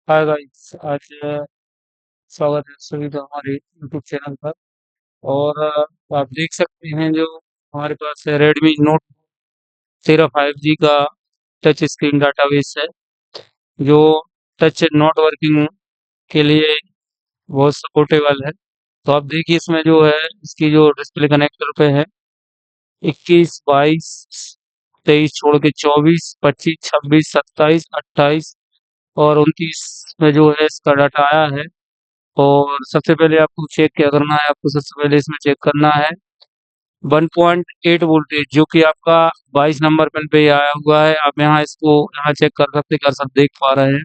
Hi guys. आज स्वागत है सभी का हमारे यूट्यूब चैनल पर। और आप देख सकते हैं जो हमारे पास है रेडमी नोट 13 5G का टच स्क्रीन डाटाबेस है, जो टच नॉट वर्किंग के लिए बहुत सपोर्टेबल है। तो आप देखिए इसमें जो है इसकी जो डिस्प्ले कनेक्टर पे है 21 22 23 छोड़ के 24 25 26 27 28 और 29 में जो है इसका डाटा आया है। और सबसे पहले आपको चेक क्या करना है, आपको सबसे पहले इसमें चेक करना है 1.8 वोल्टेज, जो कि आपका 22 नंबर पिन पे ही आया हुआ है। आप यहाँ इसको यहाँ चेक कर सकते देख पा रहे हैं।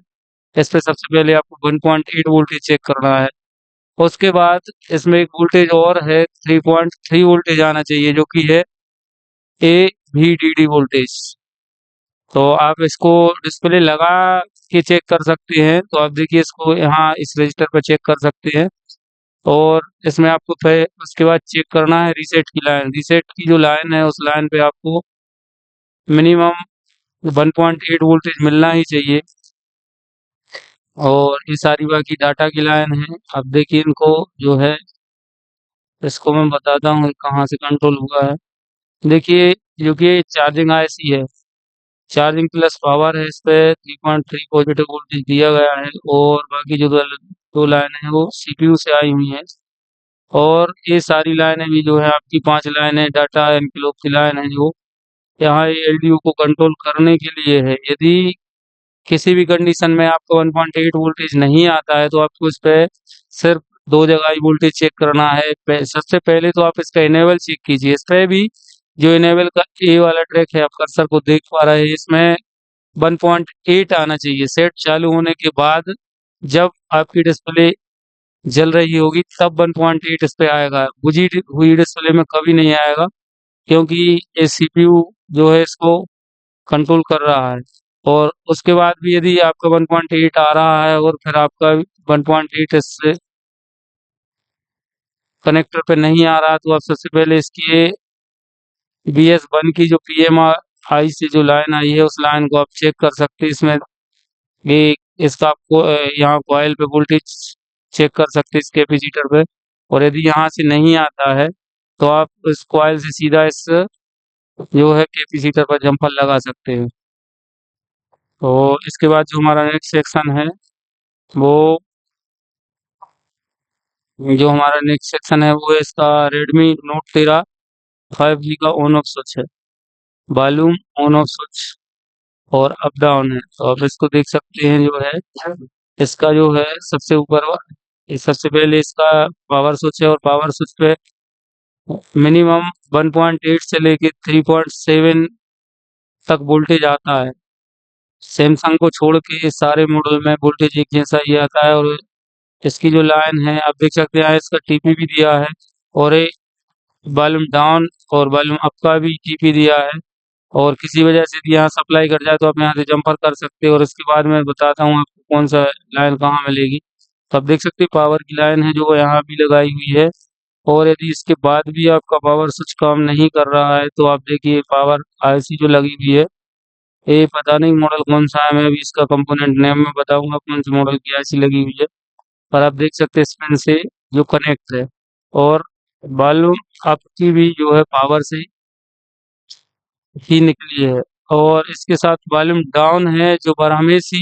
इस पे सबसे पहले आपको 1.8 वोल्टेज चेक करना है। उसके बाद इसमें एक वोल्टेज और है, 3.3 वोल्टेज आना चाहिए, जो कि है AVDD वोल्टेज। तो आप इसको डिस्प्ले लगा के चेक कर सकते हैं। तो आप देखिए इसको यहाँ इस रजिस्टर पर चेक कर सकते हैं। और इसमें आपको उसके बाद चेक करना है रीसेट की लाइन। रीसेट की जो लाइन है उस लाइन पे आपको मिनिमम 1.8 वोल्टेज मिलना ही चाहिए। और ये सारी बाकी डाटा की लाइन है। अब देखिए इनको जो है इसको मैं बताता हूँ कहाँ से कंट्रोल हुआ है। देखिए जो कि चार्जिंग आईसी है, चार्जिंग प्लस पावर है, इस पे 3.3 पॉजिटिव वोल्टेज दिया गया है। और बाकी जो दो लाइन है वो सीपीयू से आई हुई है। और ये सारी लाइनें भी जो है आपकी 5 लाइनें डाटा एनवेलप की लाइन है, जो यहाँ एलडीओ को कंट्रोल करने के लिए है। यदि किसी भी कंडीशन में आपको 1.8 वोल्टेज नहीं आता है तो आपको इस पे सिर्फ दो जगह ही वोल्टेज चेक करना है। सबसे पहले तो आप इसका इनेबल चेक कीजिए। इस पे भी जो इनेबल का ए वाला ट्रैक है, आप कर्सर को देख पा रहे हैं, इसमें 1.8 आना चाहिए। सेट चालू होने के बाद जब आपकी डिस्प्ले जल रही होगी तब 1.8 इस पे आएगा। बुझी हुई डिस्प्ले में कभी नहीं आएगा, क्योंकि ये सीपीयू जो है इसको कंट्रोल कर रहा है। और उसके बाद भी यदि आपका 1.8 आ रहा है और फिर आपका 1.8 इससे कनेक्टर पे नहीं आ रहा, तो आप सबसे पहले इसकी BS1 की जो PMI से जो लाइन आई है उस लाइन को आप चेक कर सकते हैं। इसमें भी इसका आपको यहाँ कॉइल पे वोल्टेज चेक कर सकते हैं, इस कैपेसिटर पे। और यदि यहाँ से नहीं आता है तो आप इस कॉइल से सीधा इस जो है कैपेसिटर पर जंपर लगा सकते हैं। तो इसके बाद जो हमारा नेक्स्ट सेक्शन है वो वो है इसका रेडमी नोट 13 5G का ऑन ऑफ स्विच है। वॉल्यूम ऑन ऑफ स्विच और अप डाउन है। तो आप इसको देख सकते हैं जो है इसका जो है सबसे ऊपर सबसे पहले इसका पावर स्विच है। और पावर स्विच पे मिनिमम 1.8 से लेके 3.7 तक वोल्टेज आता है। सैमसंग को छोड़ के सारे मॉडल में वोल्टेज एक जैसा ही आता है। और इसकी जो लाइन है आप देख सकते हैं, इसका टीपी भी दिया है। और ये वॉल्यूम डाउन और वॉल्यूम अप का भी टीपी दिया है। और किसी वजह से यदि यहाँ सप्लाई कट जाए तो आप यहाँ से जंपर कर सकते हो। और इसके बाद मैं बताता हूँ आपको कौन सा लाइन कहाँ मिलेगी। तो आप देख सकते हैं पावर की लाइन है जो यहाँ भी लगाई हुई है। और यदि इसके बाद भी आपका पावर स्विच काम नहीं कर रहा है तो आप देखिए पावर आईसी जो लगी हुई है, ये पता नहीं मॉडल कौन सा है, मैं अभी इसका कंपोनेंट नेम में बताऊंगा कौन सी मॉडल की आईसी लगी हुई है। पर आप देख सकते हैं इस पेन से जो कनेक्ट है। और वॉल्यूम अप की भी जो है पावर से ही निकली है। और इसके साथ वॉल्यूम डाउन है जो हमेशा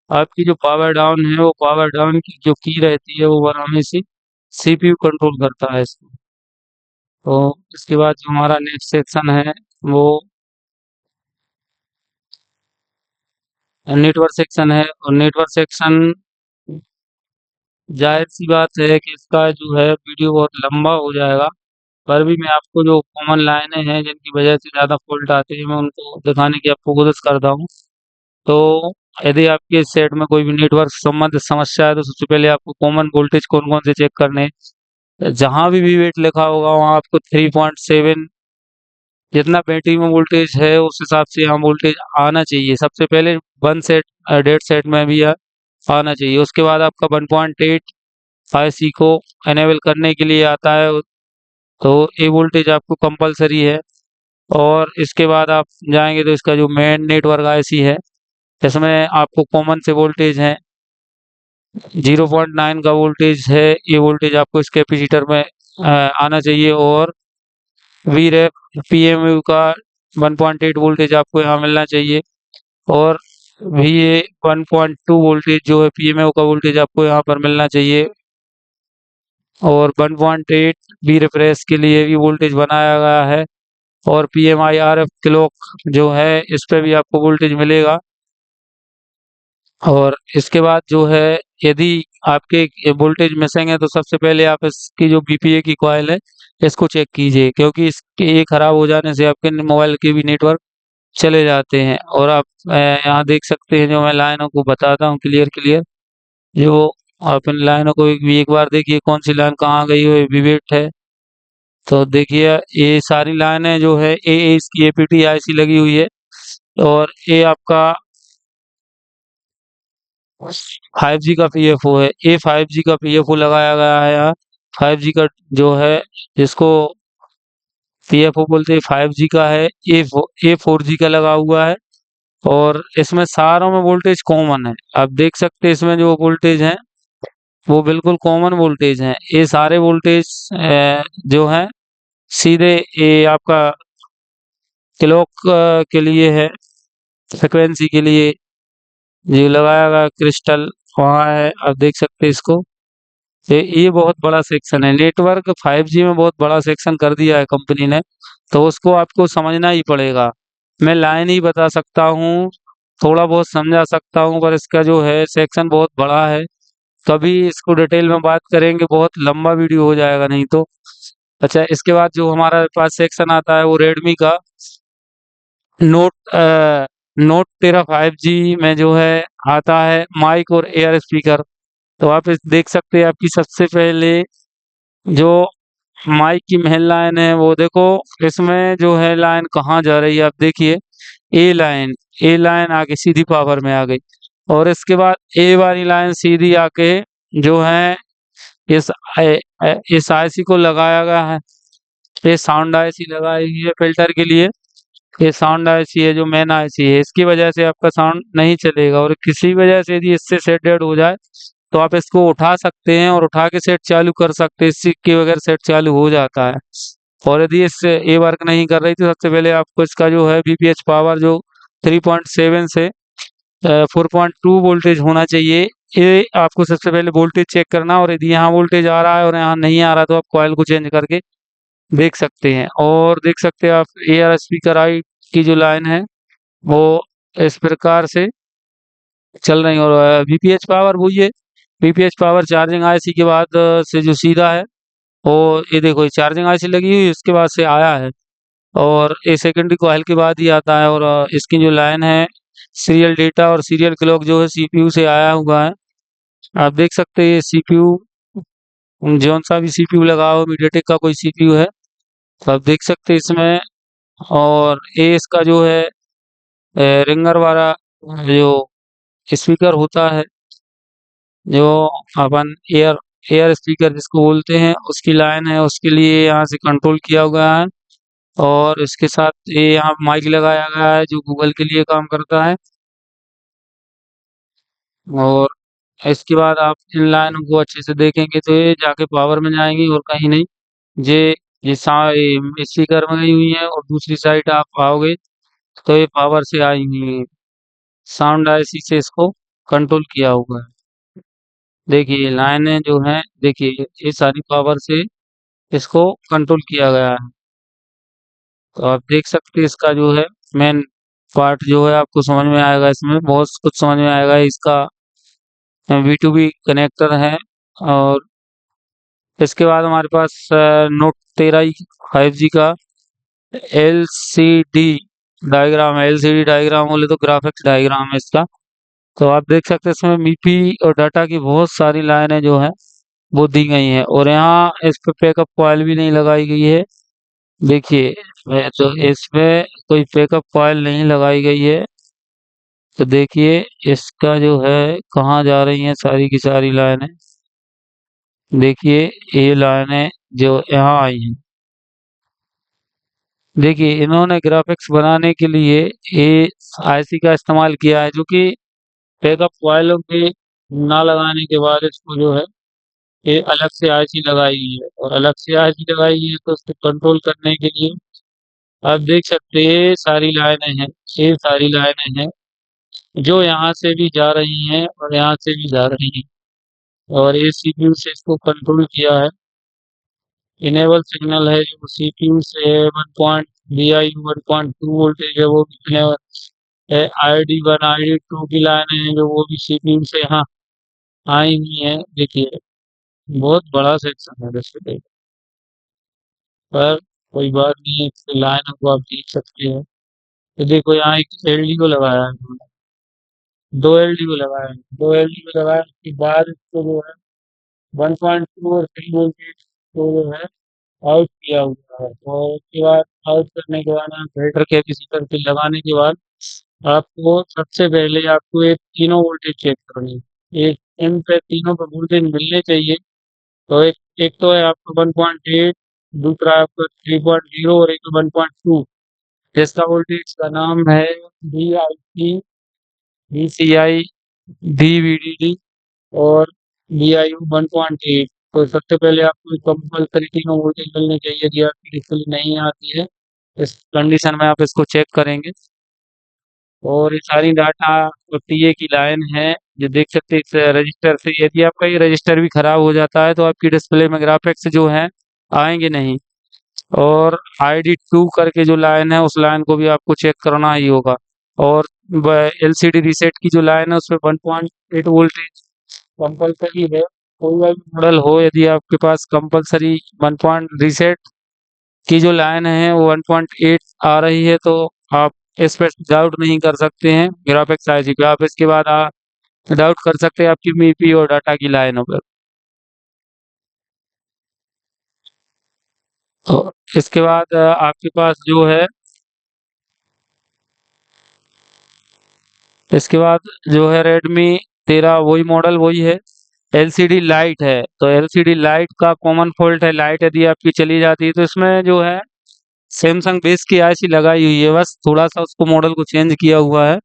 आपकी जो पावर डाउन है वो पावर डाउन की जो की रहती है वो हमेशा सीपीयू कंट्रोल करता है इसको। तो इसके बाद जो हमारा नेक्स्ट सेक्शन है वो नेटवर्क सेक्शन है। और नेटवर्क सेक्शन जाहिर सी बात है कि इसका जो है वीडियो बहुत लंबा हो जाएगा। पर भी मैं आपको जो कॉमन लाइनें हैं जिनकी वजह से ज़्यादा फॉल्ट आते हैं मैं उनको दिखाने की आपको कोशिश करता हूँ। तो यदि आपके सेट में कोई भी नेटवर्क संबंधित समस्या है तो सबसे पहले आपको कॉमन वोल्टेज कौन कौन से चेक करने हैं। जहाँ भी वेट लिखा होगा वहाँ आपको 3.7 जितना बैटरी में वोल्टेज है उस हिसाब से यहाँ वोल्टेज आना चाहिए। सबसे पहले वन सेट डेढ़ सेट में भी आना चाहिए। उसके बाद आपका 1.8 आईसी को एनेबल करने के लिए आता है। तो ये वोल्टेज आपको कंपलसरी है। और इसके बाद आप जाएंगे तो इसका जो मेन नेटवर्क आईसी है इसमें आपको कॉमन से वोल्टेज हैं 0.9 का वोल्टेज है, ये वोल्टेज आपको इस कैपेसिटर में आना चाहिए। और Vref PMU का 1.8 वोल्टेज आपको यहाँ मिलना चाहिए। और VA 1.2 वोल्टेज जो है PMU का वोल्टेज आपको यहाँ पर मिलना चाहिए। और 1.8 बी रिफ्रेश के लिए भी वोल्टेज बनाया गया है। और PMIRF क्लॉक जो है इस पे भी आपको वोल्टेज मिलेगा। और इसके बाद जो है, यदि आपके वोल्टेज मिसिंग है तो सबसे पहले आप इसकी जो BPA की कॉइल है इसको चेक कीजिए, क्योंकि इसके ये खराब हो जाने से आपके मोबाइल के भी नेटवर्क चले जाते हैं। और आप यहाँ देख सकते हैं, जो मैं लाइनों को बताता हूँ क्लियर क्लियर, जो आप इन लाइनों को एक बार देखिए कौन सी लाइन कहाँ गई है, विवेट है। तो देखिए ये सारी लाइनें जो है इसकी APT IC लगी हुई है। और ये आपका 5G का PFO है, ये 5G का PFO लगाया गया है यहाँ। 5G का जो है, जिसको PFO बोलते हैं, 5G का है। ये 4G का लगा हुआ है। और इसमें सारों में वोल्टेज कॉमन है, आप देख सकते हैं इसमें जो वोल्टेज है वो बिल्कुल कॉमन वोल्टेज हैं। ये सारे वोल्टेज जो है सीधे ये आपका क्लॉक के लिए है, फ्रिक्वेंसी के लिए ये लगाया गया क्रिस्टल वहाँ है, आप देख सकते हैं इसको। ये बहुत बड़ा सेक्शन है, नेटवर्क 5G में बहुत बड़ा सेक्शन कर दिया है कंपनी ने, तो उसको आपको समझना ही पड़ेगा। मैं लाइन ही बता सकता हूँ, थोड़ा बहुत समझा सकता हूँ, पर इसका जो है सेक्शन बहुत बड़ा है। कभी इसको डिटेल में बात करेंगे, बहुत लंबा वीडियो हो जाएगा नहीं तो। अच्छा, इसके बाद जो हमारा पास सेक्शन आता है वो रेडमी का नोट नोट 13 5G में जो है आता है माइक और एयर स्पीकर। तो आप इस देख सकते हैं, आपकी सबसे पहले जो माइक की मेन लाइन है वो देखो, इसमें जो है लाइन कहाँ जा रही है आप देखिए, ए लाइन आके सीधी पावर में आ गई। और इसके बाद ए वाली लाइन सीधी आके जो है इस इस IC को लगाया गया है। ये साउंड IC लगाई हुई है फिल्टर के लिए। ये साउंड IC है, जो मेन IC है, इसकी वजह से आपका साउंड नहीं चलेगा। और किसी वजह से यदि इससे सेट डेड हो जाए तो आप इसको उठा सकते हैं और उठा के सेट चालू कर सकते हैं, इसके के बगैर सेट चालू हो जाता है। और यदि इससे ये वर्क नहीं कर रही तो सबसे पहले आपको इसका जो है BPH पावर जो 3.7 से 4.2 वोल्टेज होना चाहिए। ये आपको सबसे पहले वोल्टेज चेक करना, और यदि यहाँ वोल्टेज आ रहा है और यहाँ नहीं आ रहा तो आप कॉइल को चेंज करके देख सकते हैं। और देख सकते हैं आप एयर स्पीकर आई की जो लाइन है वो इस प्रकार से चल रही है। और BPH पावर वही है, BPH पावर चार्जिंग IC के बाद से जो सीधा है वो, ये देखो ये चार्जिंग IC लगी हुई है, इसके बाद से आया है। और ये सेकेंडरी कॉइल के बाद ही आता है। और इसकी जो लाइन है, सीरियल डेटा और सीरियल क्लॉक जो है CPU से आया हुआ है। आप देख सकते हैं ये CPU, जौन सा भी CPU लगा हो, मीडियाटेक का कोई CPU है, तो आप देख सकते हैं इसमें। और ये इसका जो है रिंगर वाला जो स्पीकर होता है, जो अपन एयर एयर स्पीकर जिसको बोलते हैं, उसकी लाइन है, उसके लिए यहाँ से कंट्रोल किया हुआ है। और इसके साथ ये यहाँ माइक लगाया गया है जो गूगल के लिए काम करता है। और इसके बाद आप इन लाइनों को अच्छे से देखेंगे तो ये जाके पावर में जाएंगी और कहीं नहीं। ये स्पीकर में गई हुई है, और दूसरी साइड आप आओगे तो ये पावर से आई हुई है, साउंड IC से इसको कंट्रोल किया हुआ है। देखिए लाइनें जो हैं, देखिए ये सारी पावर से इसको कंट्रोल किया गया है। तो आप देख सकते हैं इसका जो है मेन पार्ट जो है आपको समझ में आएगा, इसमें बहुत कुछ समझ में आएगा। इसका V2B कनेक्टर है। और इसके बाद हमारे पास नोट 13 5G का LCD डायग्राम है। LCD डायग्राम बोले तो ग्राफिक्स डायग्राम है इसका। तो आप देख सकते हैं इसमें MIPI और डाटा की बहुत सारी लाइनें जो है वो दी गई हैं। और यहाँ इस पे बैकअप कॉइल भी नहीं लगाई गई है। देखिए तो इसमें कोई बैकअप कॉइल नहीं लगाई गई है। तो देखिए इसका जो है कहाँ जा रही हैं सारी की सारी लाइनें। देखिए ये लाइनें जो यहाँ आई हैं, देखिए इन्होंने ग्राफिक्स बनाने के लिए ये IC का इस्तेमाल किया है, जो कि बैकअप कॉइलों के ना लगाने के बाद इसको जो है ये अलग से आईसी लगाई हुई है, और अलग से आईसी लगाई हुई है तो उसको कंट्रोल करने के लिए आप देख सकते हैं सारी लाइनें हैं, ये सारी लाइनें हैं जो यहाँ से भी जा रही हैं और यहाँ से भी जा रही हैं, और ये सीपीयू से इसको कंट्रोल किया है। इनेबल सिग्नल है जो सीपीयू से 1 VIU 1.2 वोल्टेज है वो भी इनेबल है। ID 1 ID 2 की लाइनें हैं जो वो भी सीपीयू से यहाँ आई हुई है। देखिए बहुत बड़ा सेक्शन है वैसे, पर कोई बात नहीं है, इसकी लाइनों को आप देख सकते हैं। तो देखो यहाँ एक एलडीओ लगाया है उन्होंने, 2 एलडीओ लगाया है, 2 एलडीओ लगाने के बाद इसको जो है 1.2 और 3 वोल्टेज को जो है आउट किया हुआ है, और उसके बाद आउट करने के बाद फिल्टर कैपेसिटर पे लगाने के बाद आपको सबसे पहले आपको एक तीनों वोल्टेज चेक करनी है। एक इन पे तीनों पे वोल्टेज मिलने चाहिए। तो एक एक तो है आपका 1.8, दूसरा है आपका 3.0 और एक 1.2, जिसका वोल्टेज का नाम है VIC, VCI, VVDD और VIU 1.8। तो सबसे पहले आपको कंपल्सरी तीनों वोल्टेज मिलने चाहिए। यदि आपकी डिस्प्ले नहीं आती है इस कंडीशन में आप इसको चेक करेंगे। और ये सारी डाटा और टीए की लाइन है जो देख सकते हैं इस रजिस्टर से। यदि आपका ये रजिस्टर भी खराब हो जाता है तो आपकी डिस्प्ले में ग्राफिक्स जो है आएंगे नहीं। और ID 2 करके जो लाइन है उस लाइन को भी आपको चेक करना ही होगा। और LCD रीसेट की जो लाइन है उसमें 1.8 वोल्टेज कंपल्सरी है। कोई भी मॉडल हो, यदि आपके पास कंपल्सरी 1 रीसेट की जो लाइन है वो 1.8 आ रही है तो आप इस पर डाउट नहीं कर सकते हैं ग्राफिक्स आईसी पे। आप इसके बाद डाउट कर सकते हैं आपकी मीपी और डाटा की लाइनों पर। तो इसके बाद आपके पास जो है इसके बाद जो है Redmi 13 वही मॉडल वही है। एलसीडी लाइट है, तो एलसीडी लाइट का कॉमन फॉल्ट है, लाइट यदि आपकी चली जाती है तो इसमें जो है सैमसंग बेस की आईसी लगाई हुई है, बस थोड़ा सा उसको मॉडल को चेंज किया हुआ है।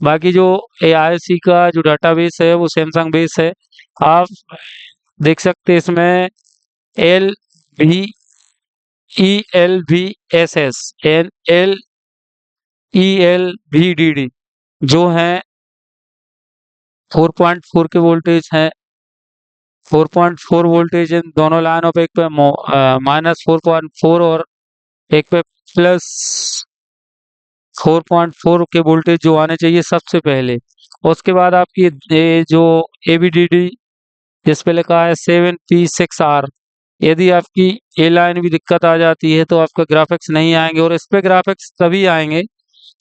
बाकी जो ए आईसी का जो डाटाबेस है वो सैमसंग बेस है। आप देख सकते हैं इसमें LVELVSS NLELVDD जो है 4.4 के वोल्टेज है। 4.4 वोल्टेज इन दोनों लाइनों पे, एक पे -4.4 और एक पे +4.4 के वोल्टेज जो आने चाहिए सबसे पहले। उसके बाद आपकी ये जो ABDD जिस पे लिखा है 7P6R, यदि आपकी ये लाइन भी दिक्कत आ जाती है तो आपका ग्राफिक्स नहीं आएंगे। और इस पे ग्राफिक्स तभी आएंगे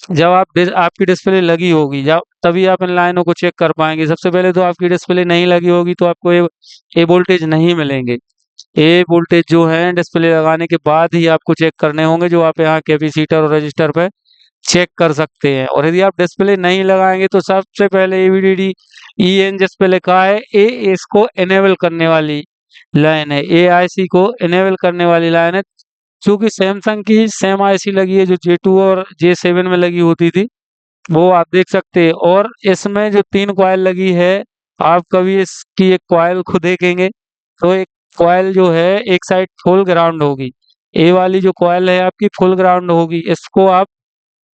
जब आपकी डिस्प्ले लगी होगी, जब तभी आप इन लाइनों को चेक कर पाएंगे। सबसे पहले तो आपकी डिस्प्ले नहीं लगी होगी तो आपको ये वोल्टेज नहीं मिलेंगे। ये वोल्टेज जो है डिस्प्ले लगाने के बाद ही आपको चेक करने होंगे, जो आप यहाँ कैपेसिटर और रजिस्टर पे चेक कर सकते हैं। और यदि आप डिस्प्ले नहीं लगाएंगे तो सबसे पहले ABDD EN जिस पे लिखा है ए, इसको इनेबल करने वाली लाइन है, AIC को इनेबल करने वाली लाइन है। क्योंकि सैमसंग की सेम आईसी लगी है जो J2 और J7 में लगी होती थी, वो आप देख सकते हैं। और इसमें जो 3 कॉइल लगी है, आप कभी इसकी एक कॉइल को देखेंगे तो एक कॉइल जो है एक साइड फुल ग्राउंड होगी, ए वाली जो कॉइल है आपकी फुल ग्राउंड होगी। इसको आप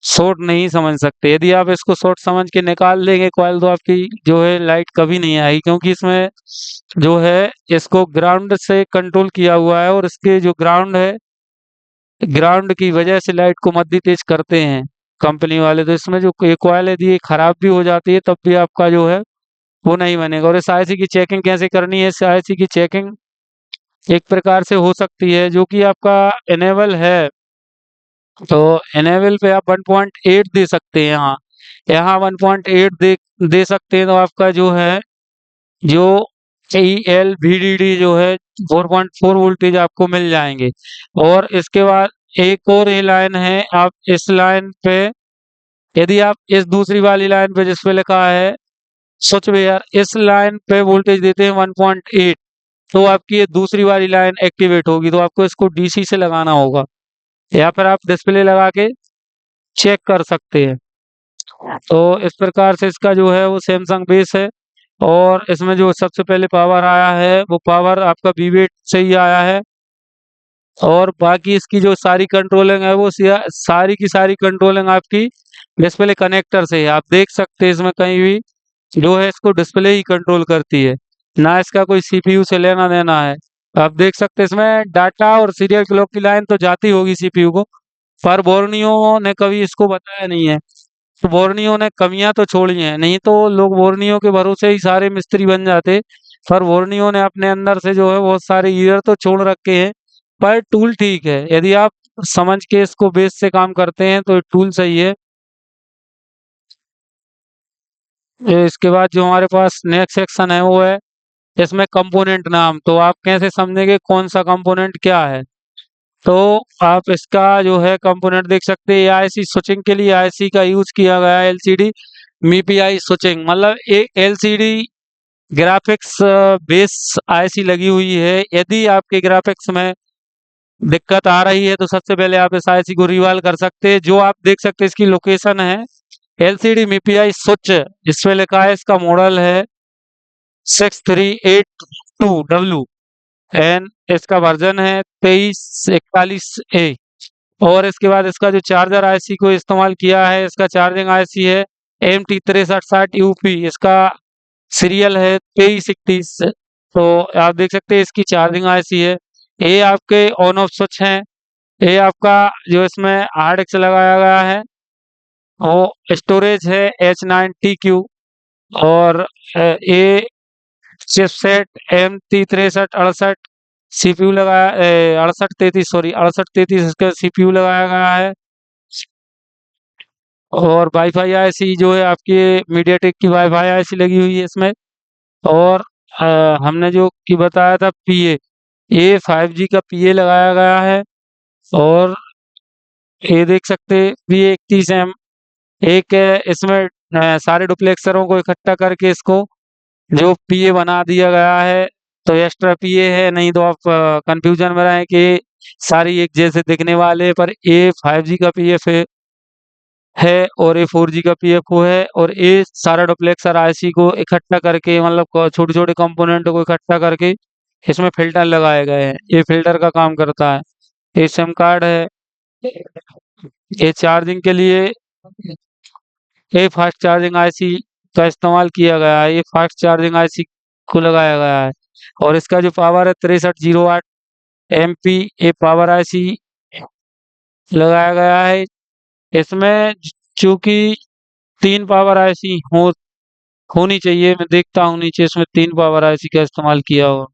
शॉर्ट नहीं समझ सकते। यदि आप इसको शॉर्ट समझ के निकाल देंगे कॉइल तो आपकी जो है लाइट कभी नहीं आएगी, क्योंकि इसमें जो है इसको ग्राउंड से कंट्रोल किया हुआ है, और इसके जो ग्राउंड है, ग्राउंड की वजह से लाइट को मद्दी तेज करते हैं कंपनी वाले। तो इसमें जो ये कॉइल यदि ये खराब भी हो जाती है तब भी आपका जो है वो नहीं बनेगा। और इस आईसी की चेकिंग कैसे करनी है? इस आईसी की चेकिंग एक प्रकार से हो सकती है जो कि आपका इनेबल है, तो इनेबल पे आप 1.8 दे सकते हैं। यहाँ यहाँ 1.8 दे सकते हैं तो आपका जो है जो ELVDD जो है 4.4 वोल्टेज आपको मिल जाएंगे। और इसके बाद एक और ये लाइन है, आप इस लाइन पे यदि आप इस दूसरी वाली लाइन पे जिस पे लिखा है सोच यार इस लाइन पे वोल्टेज देते हैं 1.8, तो आपकी ये दूसरी वाली लाइन एक्टिवेट होगी, तो आपको इसको DC से लगाना होगा या फिर आप डिस्प्ले लगा के चेक कर सकते हैं। तो इस प्रकार से इसका जो है वो सैमसंग बेस है। और इसमें जो सबसे पहले पावर आया है वो पावर आपका वीवेट से ही आया है। और बाकी इसकी जो सारी कंट्रोलिंग है वो सारी की सारी कंट्रोलिंग आपकी डिस्प्ले कनेक्टर से है। आप देख सकते हैं इसमें कहीं भी जो है इसको डिस्प्ले ही कंट्रोल करती है, ना इसका कोई सीपीयू से लेना देना है। आप देख सकते हैं इसमें डाटा और सीरियल क्लॉक की लाइन तो जाती होगी सीपीयू को, पर बोर्नियो ने कभी इसको बताया नहीं है। तो बोर्नियो ने कमियां तो छोड़ी हैं, नहीं तो लोग बोर्नियो के भरोसे ही सारे मिस्त्री बन जाते। पर बोर्नियो ने अपने अंदर से जो है बहुत सारे ईयर तो छोड़ रखे हैं। पर टूल ठीक है, यदि आप समझ के इसको बेस से काम करते हैं तो टूल सही है। इसके बाद जो हमारे पास नेक्स्ट सेक्शन है वो है इसमें कंपोनेंट नाम। तो आप कैसे समझेंगे कौन सा कंपोनेंट क्या है? तो आप इसका जो है कंपोनेंट देख सकते हैं, आईसी स्विचिंग के लिए आईसी का यूज किया गया है, एलसीडी मीपीआई स्विचिंग, मतलब एक एलसीडी ग्राफिक्स बेस आईसी लगी हुई है। यदि आपके ग्राफिक्स में दिक्कत आ रही है तो सबसे पहले आप इस आईसी को रिवाल कर सकते हैं। जो आप देख सकते हैं इसकी लोकेशन है एलसीडी मीपीआई स्विच, इसमें लिखा है इसका मॉडल है 6382W एन, इसका वर्जन है 2341A। और इसके बाद इसका जो चार्जर आईसी को इस्तेमाल किया है, इसका चार्जिंग आईसी है MT6360UP, इसका सीरियल है 2331। तो आप देख सकते हैं इसकी चार्जिंग आईसी है। ये आपके ऑन ऑफ स्विच हैं। ये आपका जो इसमें हार्ड डिस्क लगाया गया है वो स्टोरेज है H9TQ। और ये चिपसेट MT6368 सीपीयू लगाया, 6833, सॉरी 6833 इसका सीपीयू लगाया गया है। और वाईफाई आईसी जो है आपकी मीडियाटेक की वाईफाई आईसी लगी हुई है इसमें। और अ, हमने जो कि बताया था पीए, ये 5G का पीए लगाया गया है। और ये देख सकते P31M एक इसमें सारे डुप्लेक्सरों को इकट्ठा करके इसको जो पीए बना दिया गया है। तो एक्स्ट्रा पीए है, नहीं तो आप कंफ्यूजन में रहें कि सारी एक जैसे दिखने वाले, पर ये 5G का पीएफ है और ये 4G का पीएफ है। और ये सारा डुप्लेक्सर आईसी को इकट्ठा करके, मतलब छोटे छोटे कंपोनेंट को इकट्ठा करके इसमें फिल्टर लगाए गए हैं, ये फिल्टर का काम करता है। ये सिम कार्ड है। ये चार्जिंग के लिए ये फास्ट चार्जिंग आईसी का इस्तेमाल किया गया है, ये फास्ट चार्जिंग आईसी को लगाया गया है। और इसका जो पावर है 6308 MP, ये पावर आईसी लगाया गया है इसमें। चूंकि 3 पावर आईसी होनी चाहिए, मैं देखता हूँ नीचे इसमें 3 पावर आईसी का इस्तेमाल किया हो।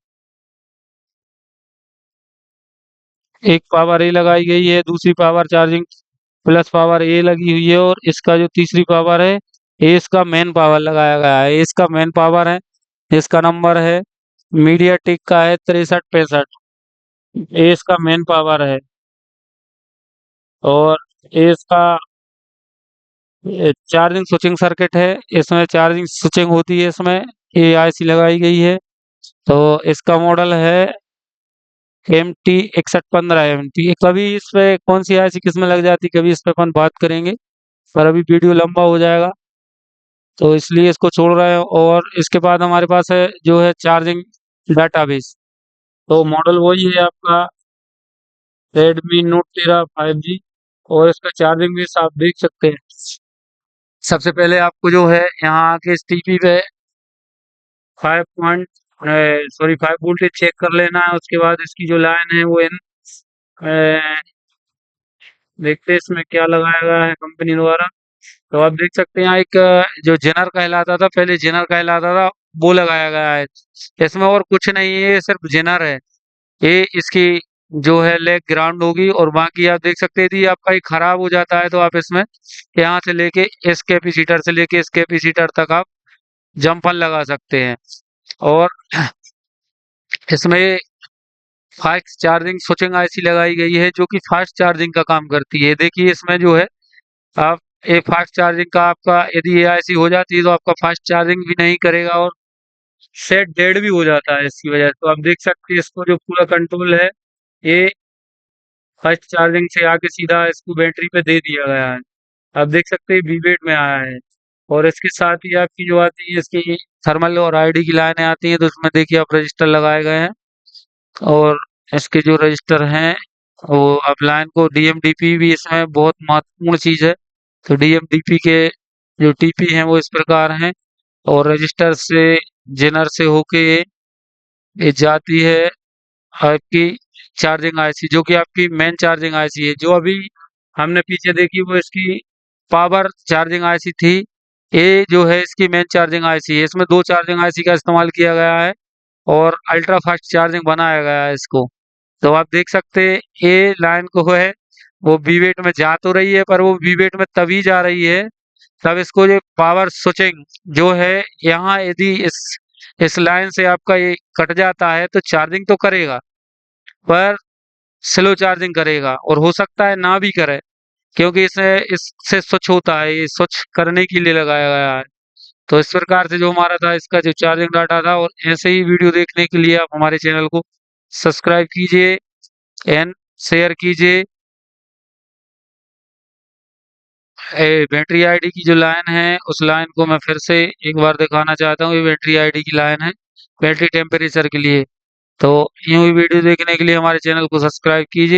एक पावर ए लगाई गई है, दूसरी पावर चार्जिंग प्लस पावर ए लगी हुई है, और इसका जो तीसरी पावर है ये इसका मेन पावर लगाया गया है। ये इसका मेन पावर है, इसका नंबर है मीडिया टेक का है 6365। ये इसका मेन पावर है। और ये इसका चार्जिंग स्विचिंग सर्किट है, इसमें चार्जिंग स्विचिंग होती है, इसमें ये आईसी लगाई गई है। तो इसका मॉडल है MT6115 MP। कभी इस पे कौन सी आईसी किस में लग जाती, कभी इस पे अपन बात करेंगे, पर अभी वीडियो लंबा हो जाएगा तो इसलिए इसको छोड़ रहे हैं। और इसके बाद हमारे पास है जो है चार्जिंग डाटाबेस। तो मॉडल वही है आपका Redmi Note 13 5G। और इसका चार्जिंग बेस आप देख सकते हैं। सबसे पहले आपको जो है यहाँ के इस टीपी पे 5 वोल्टेज चेक कर लेना है। उसके बाद इसकी जो लाइन है वो देखते हैं इसमें क्या लगाया गया है कंपनी द्वारा। तो आप देख सकते हैं यहाँ एक जो जेनर कहलाता था, पहले जेनर कहलाता था, वो लगाया गया है। इसमें और कुछ नहीं है, ये सिर्फ जेनर है। ये इसकी जो है लेग ग्राउंड होगी। और बाकी आप देख सकते हैं यदि आपका ये खराब हो जाता है तो आप इसमें यहाँ से लेके इस कैपेसिटर से लेके इस कैपेसिटर तक आप जम्पर लगा सकते हैं। और इसमें फास्ट चार्जिंग स्विचिंग आईसी लगाई गई है जो कि फास्ट चार्जिंग का काम करती है। देखिए इसमें जो है आप एक फास्ट चार्जिंग का आपका यदि ये आईसी हो जाती है तो आपका फास्ट चार्जिंग भी नहीं करेगा और सेट डेड भी हो जाता है इसकी वजह से। तो आप देख सकते हैं इसको जो पूरा कंट्रोल है ये फास्ट चार्जिंग से आके सीधा इसको बैटरी पे दे दिया गया है। आप देख सकते हैं वीवेट में आया है। और इसके साथ ही आपकी जो आती है इसकी थर्मल और आईडी की लाइनें आती हैं, तो उसमें देखिए आप रजिस्टर लगाए गए हैं। और इसके जो रजिस्टर हैं वो अब लाइन को डीएमडीपी भी इसमें बहुत महत्वपूर्ण चीज है। तो डीएमडीपी के जो टीपी हैं वो इस प्रकार हैं। और रजिस्टर से जेनर से होके ये जाती है आपकी चार्जिंग आईसी, जो कि आपकी मेन चार्जिंग आईसी है। जो अभी हमने पीछे देखी वो इसकी पावर चार्जिंग आईसी थी। ये जो है इसकी मेन चार्जिंग आईसी है। इसमें दो चार्जिंग आईसी का इस्तेमाल किया गया है और अल्ट्रा फास्ट चार्जिंग बनाया गया है इसको। तो आप देख सकते हैं ये लाइन को है वो वीवेट में जा तो रही है, पर वो वीवेट में तभी जा रही है तब इसको जो पावर स्विचिंग जो है, यहाँ यदि इस लाइन से आपका ये कट जाता है तो चार्जिंग तो करेगा, पर स्लो चार्जिंग करेगा और हो सकता है ना भी करे, क्योंकि इसे इससे स्विच होता है, ये स्विच करने के लिए लगाया गया है। तो इस प्रकार से जो हमारा था इसका जो चार्जिंग डाटा था। और ऐसे ही वीडियो देखने के लिए आप हमारे चैनल को सब्सक्राइब कीजिए एंड शेयर कीजिए। बैटरी आईडी की जो लाइन है उस लाइन को मैं फिर से एक बार दिखाना चाहता हूँ। ये बैटरी आईडी की लाइन है बैटरी टेम्परेचर के लिए। तो यूं ही वीडियो देखने के लिए हमारे चैनल को सब्सक्राइब कीजिए।